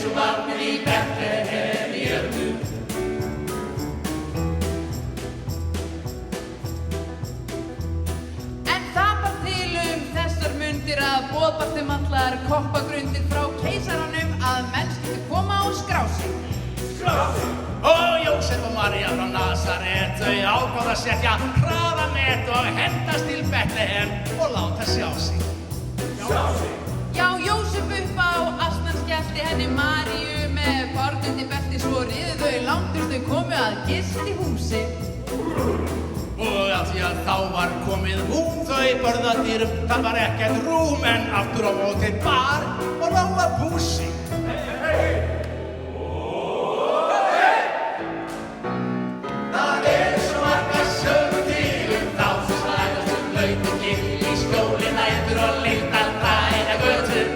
Jesú barnið í Betlehem í Jötu. En það bar til þessar mundir að boðbart allar koppagrundir frá keisaranum að menn skyldu koma og skrá sig. Og Jósef og María frá Nasaret, þau ákváðu að setja hraðamet og hendast til Betlehem og láta sjá sig. Já, Jósef upp á asnan skellti henni Maríu með barn undir belti, svo riðu þau langt þau komu að gistihúsi. Og af því að þá var komið þau börðardýr, það var ekkert rúm en aftur á móti bar og lága búsi. Það svo margar sögur til þá sem slæðast laut og gill í skjóli nætur og lyktar hræna götur.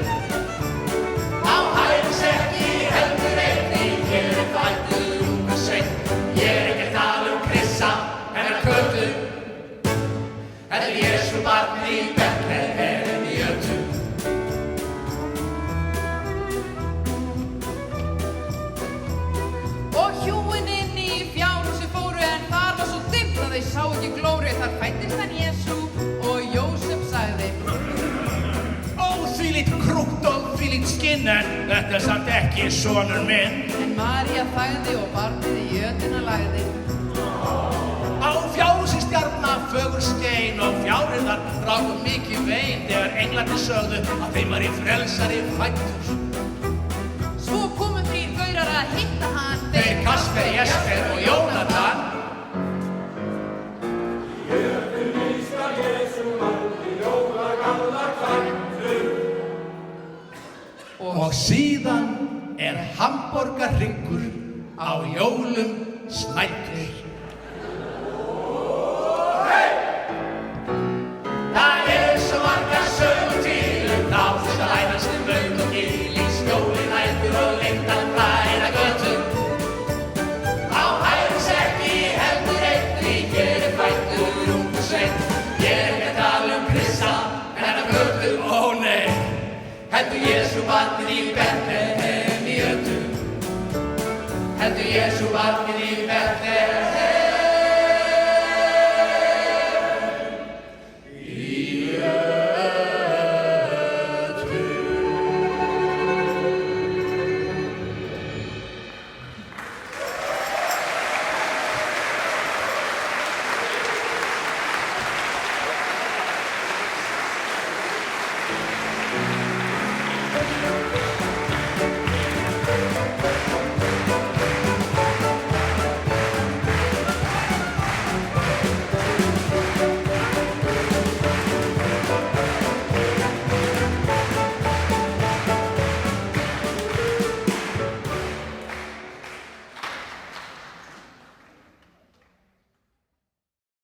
Á hægri sekki heldur einnig hér fæddur ungur sveinn. Ég ekki að tala Krissa hennar Kötu. Þetta Jesú barnið í Betlehem í Jötu. Og hjúin inn í fjárhúsi fóru en þar var svo dimmt að þau sá ekki glóru. Þar fæddist hann Jesú og Jósef sagði: Ó, þvílíkt krútt og þvílíkt skinn, en þetta samt ekki sonur minn. En María þagði og barnið í jötuna lagði. Á fjárhúsi stjarna fögur skein og fjárhirðar ráku mikið vein þegar englarnir sögðu að þeim var í frelsari fæddur. Svo komu þrír gaurar að hitta hann, Þeir Kasper, Jesper og Jónatan. Og síðan hamborgarhryggur á jólum snæddur. Það svo margar sögur til þá sem slæðast laut og gill í skjóli nætur og lyktar hræna götur. Á hægri sekki heldur einnig hér fæddur ungur sveinn. Ég ekki að tala Krissa hennar Kötu. Ó nei, heldur Jesú barnið í Betlehem í Jötu. Heldur Jesú barnið í Betlehem